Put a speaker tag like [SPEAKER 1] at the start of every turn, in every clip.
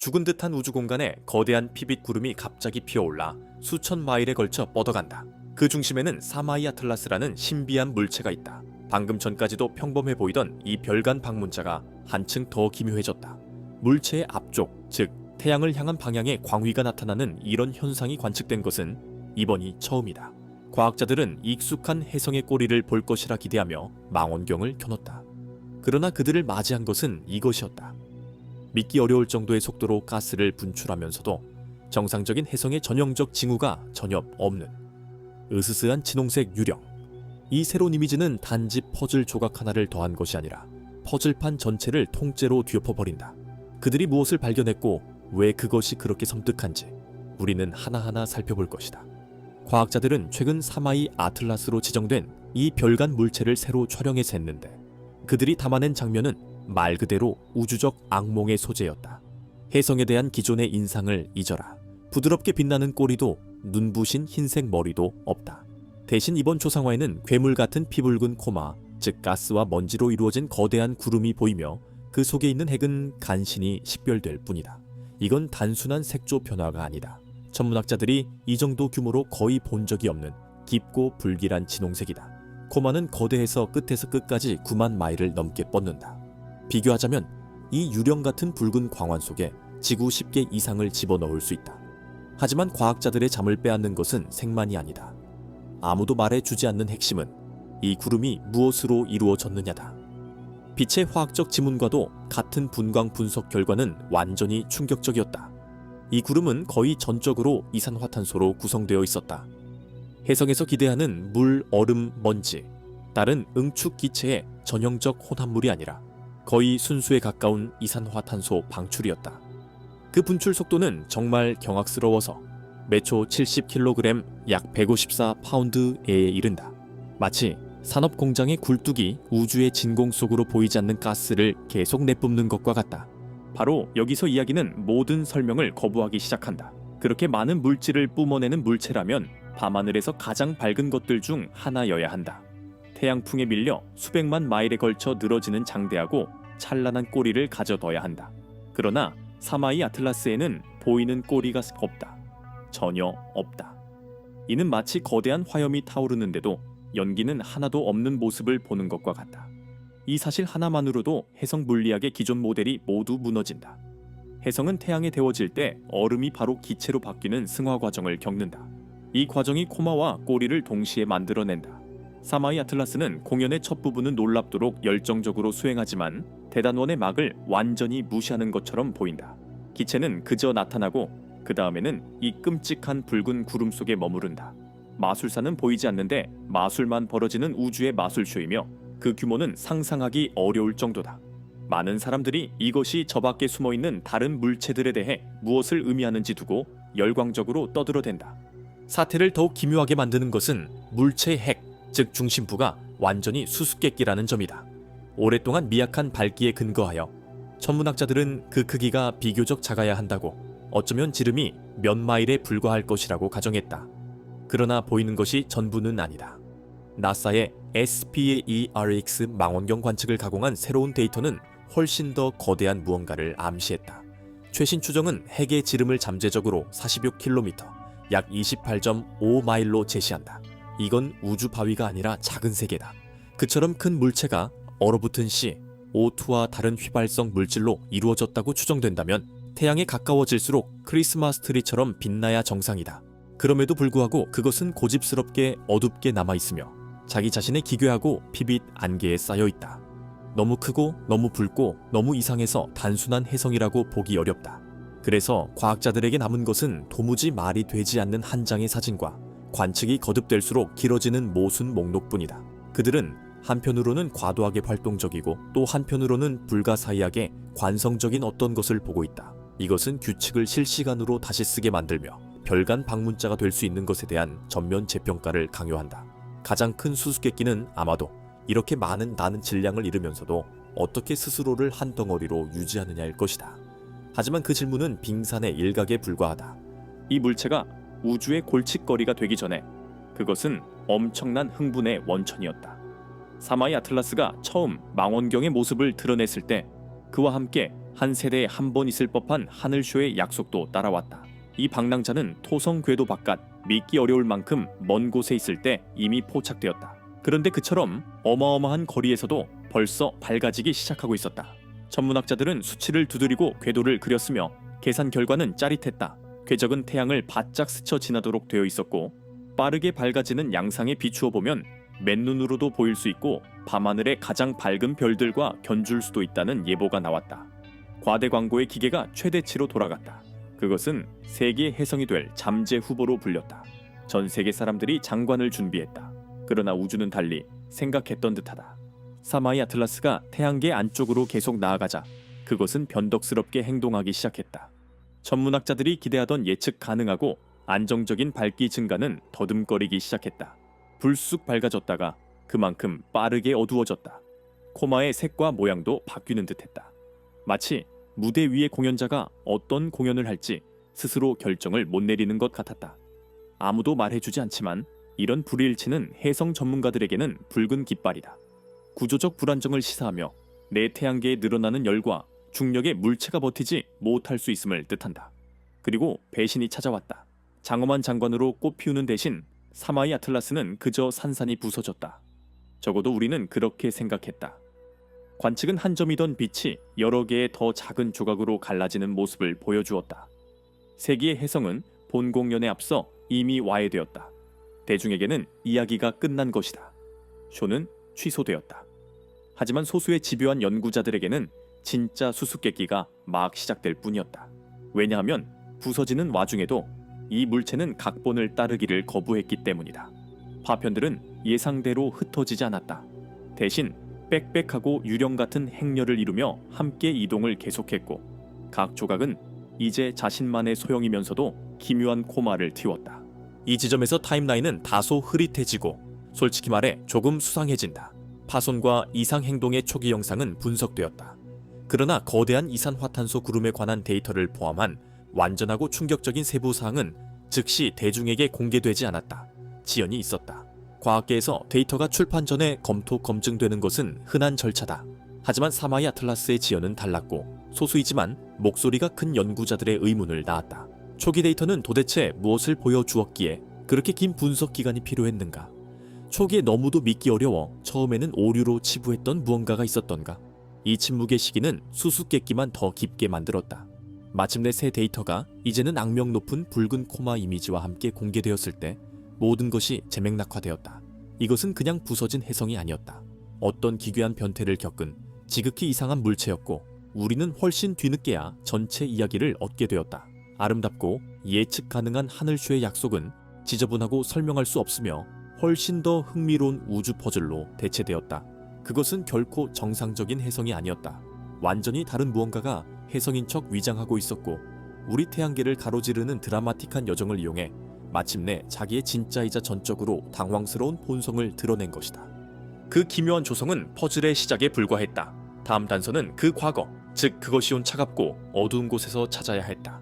[SPEAKER 1] 죽은 듯한 우주 공간에 거대한 피빛 구름이 갑자기 피어올라 수천 마일에 걸쳐 뻗어간다. 그 중심에는 사마이 아틀라스라는 신비한 물체가 있다. 방금 전까지도 평범해 보이던 이 별간 방문자가 한층 더 기묘해졌다. 물체의 앞쪽, 즉 태양을 향한 방향에 광위가 나타나는 이런 현상이 관측된 것은 이번이 처음이다. 과학자들은 익숙한 혜성의 꼬리를 볼 것이라 기대하며 망원경을 켜놓다. 그러나 그들을 맞이한 것은 이것이었다. 믿기 어려울 정도의 속도로 가스를 분출하면서도 정상적인 혜성의 전형적 징후가 전혀 없는 으스스한 진홍색 유령. 이 새로운 이미지는 단지 퍼즐 조각 하나를 더한 것이 아니라 퍼즐판 전체를 통째로 뒤엎어버린다. 그들이 무엇을 발견했고 왜 그것이 그렇게 섬뜩한지 우리는 하나하나 살펴볼 것이다. 과학자들은 최근 사마이 아틀라스로 지정된 이 별간 물체를 새로 촬영해서 했는데 그들이 담아낸 장면은 말 그대로 우주적 악몽의 소재였다. 혜성에 대한 기존의 인상을 잊어라. 부드럽게 빛나는 꼬리도 눈부신 흰색 머리도 없다. 대신 이번 초상화에는 괴물 같은 피붉은 코마, 즉 가스와 먼지로 이루어진 거대한 구름이 보이며 그 속에 있는 핵은 간신히 식별될 뿐이다. 이건 단순한 색조 변화가 아니다. 천문학자들이 이 정도 규모로 거의 본 적이 없는 깊고 불길한 진홍색이다. 코마는 거대해서 끝에서 끝까지 9만 마일을 넘게 뻗는다. 비교하자면 이 유령 같은 붉은 광환 속에 지구 10개 이상을 집어넣을 수 있다. 하지만 과학자들의 잠을 빼앗는 것은 색만이 아니다. 아무도 말해주지 않는 핵심은 이 구름이 무엇으로 이루어졌느냐다. 빛의 화학적 지문과도 같은 분광 분석 결과는 완전히 충격적이었다. 이 구름은 거의 전적으로 이산화탄소로 구성되어 있었다. 혜성에서 기대하는 물, 얼음, 먼지, 다른 응축 기체의 전형적 혼합물이 아니라 거의 순수에 가까운 이산화탄소 방출이었다. 그 분출 속도는 정말 경악스러워서 매초 70kg 약 154파운드에 이른다. 마치 산업 공장의 굴뚝이 우주의 진공 속으로 보이지 않는 가스를 계속 내뿜는 것과 같다. 바로 여기서 이야기는 모든 설명을 거부하기 시작한다. 그렇게 많은 물질을 뿜어내는 물체라면 밤하늘에서 가장 밝은 것들 중 하나여야 한다. 태양풍에 밀려 수백만 마일에 걸쳐 늘어지는 장대하고 찬란한 꼬리를 가져둬야 한다. 그러나 사마이 아틀라스에는 보이는 꼬리가 없다. 전혀 없다. 이는 마치 거대한 화염이 타오르는데도 연기는 하나도 없는 모습을 보는 것과 같다. 이 사실 하나만으로도 혜성 물리학의 기존 모델이 모두 무너진다. 혜성은 태양에 데워질 때 얼음이 바로 기체로 바뀌는 승화 과정을 겪는다. 이 과정이 코마와 꼬리를 동시에 만들어낸다. 사마이 아틀라스는 공연의 첫 부분은 놀랍도록 열정적으로 수행하지만 대단원의 막을 완전히 무시하는 것처럼 보인다. 기체는 그저 나타나고 그 다음에는 이 끔찍한 붉은 구름 속에 머무른다. 마술사는 보이지 않는데 마술만 벌어지는 우주의 마술쇼이며 그 규모는 상상하기 어려울 정도다. 많은 사람들이 이것이 저 밖에 숨어있는 다른 물체들에 대해 무엇을 의미하는지 두고 열광적으로 떠들어댄다. 사태를 더욱 기묘하게 만드는 것은 물체의 핵, 즉 중심부가 완전히 수수께끼라는 점이다. 오랫동안 미약한 밝기에 근거하여 천문학자들은 그 크기가 비교적 작아야 한다고, 어쩌면 지름이 몇 마일에 불과할 것이라고 가정했다. 그러나 보이는 것이 전부는 아니다. 나사의 SPAERX 망원경 관측을 가공한 새로운 데이터는 훨씬 더 거대한 무언가를 암시했다. 최신 추정은 핵의 지름을 잠재적으로 40여 킬로미터, 약 28.5마일로 제시한다. 이건 우주 바위가 아니라 작은 세계다. 그처럼 큰 물체가 얼어붙은 시, O2와 다른 휘발성 물질로 이루어졌다고 추정된다면 태양에 가까워질수록 크리스마스 트리처럼 빛나야 정상이다. 그럼에도 불구하고 그것은 고집스럽게 어둡게 남아있으며 자기 자신에 기괴하고 피빛 안개에 쌓여있다. 너무 크고 너무 붉고 너무 이상해서 단순한 혜성이라고 보기 어렵다. 그래서 과학자들에게 남은 것은 도무지 말이 되지 않는 한 장의 사진과 관측이 거듭될수록 길어지는 모순 목록뿐이다. 그들은 한편으로는 과도하게 활동적이고 또 한편으로는 불가사의하게 관성적인 어떤 것을 보고 있다. 이것은 규칙을 실시간으로 다시 쓰게 만들며 별간 방문자가 될 수 있는 것에 대한 전면 재평가를 강요한다. 가장 큰 수수께끼는 아마도 이렇게 많은 나는 질량을 잃으면서도 어떻게 스스로를 한 덩어리로 유지하느냐일 것이다. 하지만 그 질문은 빙산의 일각에 불과하다. 이 물체가 우주의 골칫거리가 되기 전에 그것은 엄청난 흥분의 원천이었다. 사마이 아틀라스가 처음 망원경의 모습을 드러냈을 때 그와 함께 한 세대에 한 번 있을 법한 하늘쇼의 약속도 따라왔다. 이 방랑자는 토성 궤도 바깥 믿기 어려울 만큼 먼 곳에 있을 때 이미 포착되었다. 그런데 그처럼 어마어마한 거리에서도 벌써 밝아지기 시작하고 있었다. 천문학자들은 수치를 두드리고 궤도를 그렸으며 계산 결과는 짜릿했다. 궤적은 태양을 바짝 스쳐 지나도록 되어 있었고 빠르게 밝아지는 양상에 비추어 보면 맨눈으로도 보일 수 있고 밤하늘의 가장 밝은 별들과 견줄 수도 있다는 예보가 나왔다. 과대 광고의 기계가 최대치로 돌아갔다. 그것은 세계 혜성이 될 잠재 후보로 불렸다. 전 세계 사람들이 장관을 준비했다. 그러나 우주는 달리 생각했던 듯하다. 사마이 아틀라스가 태양계 안쪽으로 계속 나아가자 그것은 변덕스럽게 행동하기 시작했다. 천문학자들이 기대하던 예측 가능하고 안정적인 밝기 증가는 더듬거리기 시작했다. 불쑥 밝아졌다가 그만큼 빠르게 어두워졌다. 코마의 색과 모양도 바뀌는 듯했다. 마치 무대 위의 공연자가 어떤 공연을 할지 스스로 결정을 못 내리는 것 같았다. 아무도 말해주지 않지만 이런 불일치는 해성 전문가들에게는 붉은 깃발이다. 구조적 불안정을 시사하며 내 태양계에 늘어나는 열과 중력의 물체가 버티지 못할 수 있음을 뜻한다. 그리고 배신이 찾아왔다. 장엄한 장관으로 꽃피우는 대신 사마이 아틀라스는 그저 산산이 부서졌다. 적어도 우리는 그렇게 생각했다. 관측은 한 점이던 빛이 여러 개의 더 작은 조각으로 갈라지는 모습을 보여주었다. 세기의 해성은 본 공연에 앞서 이미 와해되었다. 대중에게는 이야기가 끝난 것이다. 쇼는 취소되었다. 하지만 소수의 집요한 연구자들에게는 진짜 수수께끼가 막 시작될 뿐이었다. 왜냐하면 부서지는 와중에도 이 물체는 각본을 따르기를 거부했기 때문이다. 파편들은 예상대로 흩어지지 않았다. 대신 빽빽하고 유령 같은 행렬을 이루며 함께 이동을 계속했고 각 조각은 이제 자신만의 소형이면서도 기묘한 코마를 틔웠다. 이 지점에서 타임라인은 다소 흐릿해지고 솔직히 말해 조금 수상해진다. 파손과 이상 행동의 초기 영상은 분석되었다. 그러나 거대한 이산화탄소 구름에 관한 데이터를 포함한 완전하고 충격적인 세부 사항은 즉시 대중에게 공개되지 않았다. 지연이 있었다. 과학계에서 데이터가 출판 전에 검토 검증되는 것은 흔한 절차다. 하지만 사마이 아틀라스의 지연은 달랐고 소수이지만 목소리가 큰 연구자들의 의문을 낳았다. 초기 데이터는 도대체 무엇을 보여주었기에 그렇게 긴 분석 기간이 필요했는가? 초기에 너무도 믿기 어려워 처음에는 오류로 치부했던 무언가가 있었던가? 이 침묵의 시기는 수수께끼만 더 깊게 만들었다. 마침내 새 데이터가 이제는 악명 높은 붉은 코마 이미지와 함께 공개되었을 때 모든 것이 재맥락화되었다. 이것은 그냥 부서진 해성이 아니었다. 어떤 기괴한 변태를 겪은 지극히 이상한 물체였고 우리는 훨씬 뒤늦게야 전체 이야기를 얻게 되었다. 아름답고 예측 가능한 하늘쇼의 약속은 지저분하고 설명할 수 없으며 훨씬 더 흥미로운 우주 퍼즐로 대체되었다. 그것은 결코 정상적인 해성이 아니었다. 완전히 다른 무언가가 해성인 척 위장하고 있었고 우리 태양계를 가로지르는 드라마틱한 여정을 이용해 마침내 자기의 진짜이자 전적으로 당황스러운 본성을 드러낸 것이다. 그 기묘한 조성은 퍼즐의 시작에 불과했다. 다음 단서는 그 과거, 즉 그것이 온 차갑고 어두운 곳에서 찾아야 했다.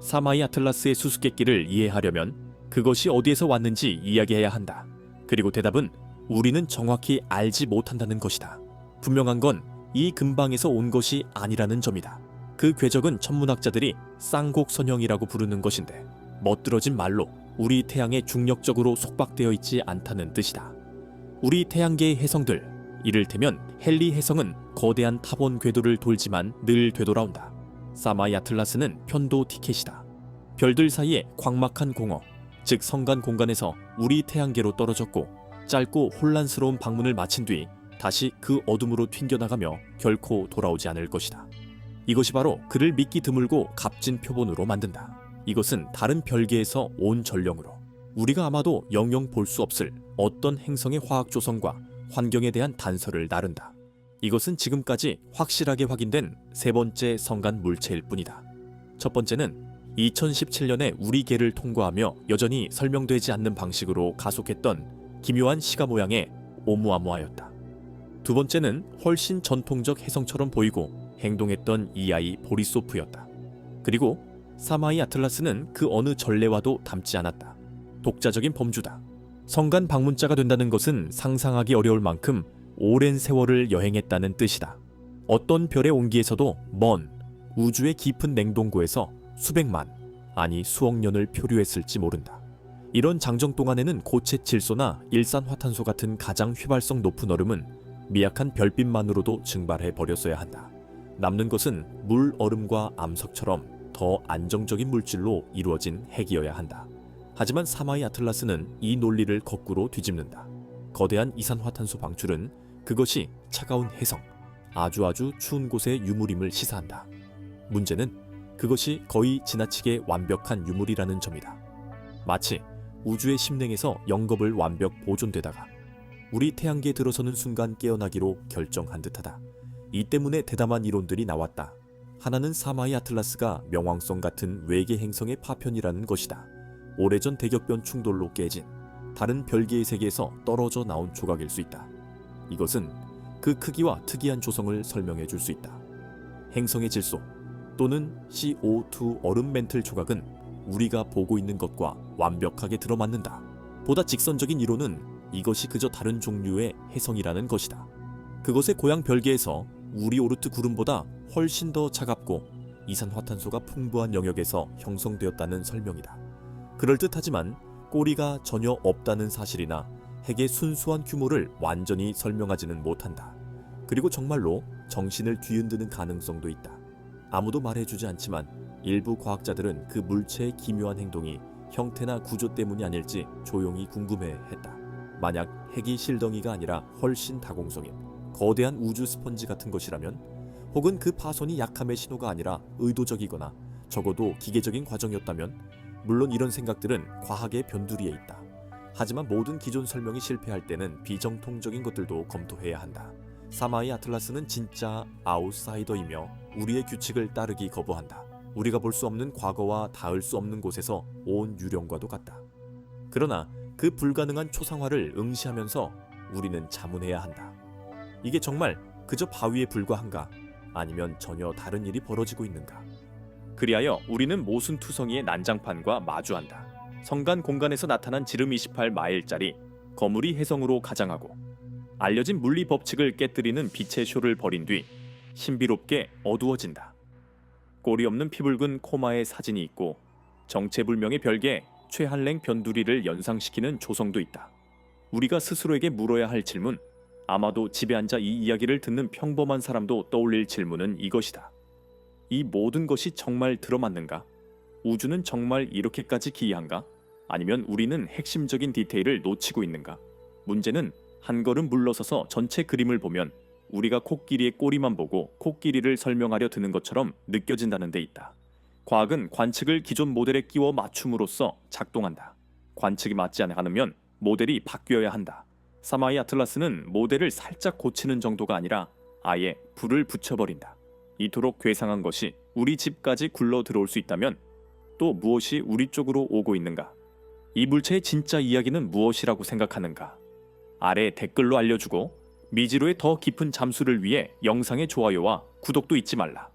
[SPEAKER 1] 사마이 아틀라스의 수수께끼를 이해하려면 그것이 어디에서 왔는지 이야기해야 한다. 그리고 대답은 우리는 정확히 알지 못한다는 것이다. 분명한 건 이 근방에서 온 것이 아니라는 점이다. 그 궤적은 천문학자들이 쌍곡선형이라고 부르는 것인데 멋들어진 말로 우리 태양에 중력적으로 속박되어 있지 않다는 뜻이다. 우리 태양계의 해성들, 이를테면 헨리 해성은 거대한 타본 궤도를 돌지만 늘 되돌아온다. 사마이 아틀라스는 편도 티켓이다. 별들 사이에 광막한 공허, 즉 성간 공간에서 우리 태양계로 떨어졌고 짧고 혼란스러운 방문을 마친 뒤 다시 그 어둠으로 튕겨나가며 결코 돌아오지 않을 것이다. 이것이 바로 그를 믿기 드물고 값진 표본으로 만든다. 이것은 다른 별계에서 온 전령으로 우리가 아마도 영영 볼 수 없을 어떤 행성의 화학 조성과 환경에 대한 단서를 나른다. 이것은 지금까지 확실하게 확인된 세 번째 성간 물체일 뿐이다. 첫 번째는 2017년에 우리 계를 통과하며 여전히 설명되지 않는 방식으로 가속했던 기묘한 시가 모양의 오umuamua 였다. 두 번째는 훨씬 전통적 해성처럼 보이고 행동했던 이아이 보리소프였다. 그리고 사마이 아틀라스는 그 어느 전례와도 닮지 않았다. 독자적인 범주다. 성간 방문자가 된다는 것은 상상하기 어려울 만큼 오랜 세월을 여행했다는 뜻이다. 어떤 별의 온기에서도 먼, 우주의 깊은 냉동고에서 수백만, 아니 수억 년을 표류했을지 모른다. 이런 장정 동안에는 고체 질소나 일산화탄소 같은 가장 휘발성 높은 얼음은 미약한 별빛만으로도 증발해 버렸어야 한다. 남는 것은 물, 얼음과 암석처럼 더 안정적인 물질로 이루어진 핵이어야 한다. 하지만 사마이 아틀라스는 이 논리를 거꾸로 뒤집는다. 거대한 이산화탄소 방출은 그것이 차가운 해성, 아주 추운 곳의 유물임을 시사한다. 문제는 그것이 거의 지나치게 완벽한 유물이라는 점이다. 마치 우주의 심냉에서 영겁을 완벽 보존되다가 우리 태양계에 들어서는 순간 깨어나기로 결정한 듯하다. 이 때문에 대담한 이론들이 나왔다. 하나는 사마이 아틀라스가 명왕성 같은 외계 행성의 파편이라는 것이다. 오래전 대격변 충돌로 깨진 다른 별개의 세계에서 떨어져 나온 조각일 수 있다. 이것은 그 크기와 특이한 조성을 설명해 줄 수 있다. 행성의 질소 또는 CO2 얼음 멘틀 조각은 우리가 보고 있는 것과 완벽하게 들어맞는다. 보다 직선적인 이론은 이것이 그저 다른 종류의 해성이라는 것이다. 그것의 고향 별계에서 우리 오르트 구름보다 훨씬 더 차갑고 이산화탄소가 풍부한 영역에서 형성되었다는 설명이다. 그럴듯하지만 꼬리가 전혀 없다는 사실이나 핵의 순수한 규모를 완전히 설명하지는 못한다. 그리고 정말로 정신을 뒤흔드는 가능성도 있다. 아무도 말해주지 않지만 일부 과학자들은 그 물체의 기묘한 행동이 형태나 구조 때문이 아닐지 조용히 궁금해했다. 만약 핵이 실덩이가 아니라 훨씬 다공성인 거대한 우주 스펀지 같은 것이라면, 혹은 그 파손이 약함의 신호가 아니라 의도적이거나 적어도 기계적인 과정이었다면, 물론 이런 생각들은 과학의 변두리에 있다. 하지만 모든 기존 설명이 실패할 때는 비정통적인 것들도 검토해야 한다. 사마이 아틀라스는 진짜 아웃사이더이며 우리의 규칙을 따르기 거부한다. 우리가 볼 수 없는 과거와 닿을 수 없는 곳에서 온 유령과도 같다. 그러나 그 불가능한 초상화를 응시하면서 우리는 자문해야 한다. 이게 정말 그저 바위에 불과한가? 아니면 전혀 다른 일이 벌어지고 있는가? 그리하여 우리는 모순투성이의 난장판과 마주한다. 성간 공간에서 나타난 지름 28마일짜리 거물이 해성으로 가장하고 알려진 물리 법칙을 깨뜨리는 빛의 쇼를 벌인 뒤 신비롭게 어두워진다. 꼬리 없는 피붉은 코마의 사진이 있고 정체불명의 별개에 최한랭 변두리를 연상시키는 조성도 있다. 우리가 스스로에게 물어야 할 질문, 아마도 집에 앉아 이 이야기를 듣는 평범한 사람도 떠올릴 질문은 이것이다. 이 모든 것이 정말 들어맞는가? 우주는 정말 이렇게까지 기이한가? 아니면 우리는 핵심적인 디테일을 놓치고 있는가? 문제는 한 걸음 물러서서 전체 그림을 보면 우리가 코끼리의 꼬리만 보고 코끼리를 설명하려 드는 것처럼 느껴진다는 데 있다. 과학은 관측을 기존 모델에 끼워 맞춤으로써 작동한다. 관측이 맞지 않으면 모델이 바뀌어야 한다. 사마이 아틀라스는 모델을 살짝 고치는 정도가 아니라 아예 불을 붙여버린다. 이토록 괴상한 것이 우리 집까지 굴러 들어올 수 있다면 또 무엇이 우리 쪽으로 오고 있는가? 이 물체의 진짜 이야기는 무엇이라고 생각하는가? 아래 댓글로 알려주고 미지로의 더 깊은 잠수를 위해 영상의 좋아요와 구독도 잊지 말라.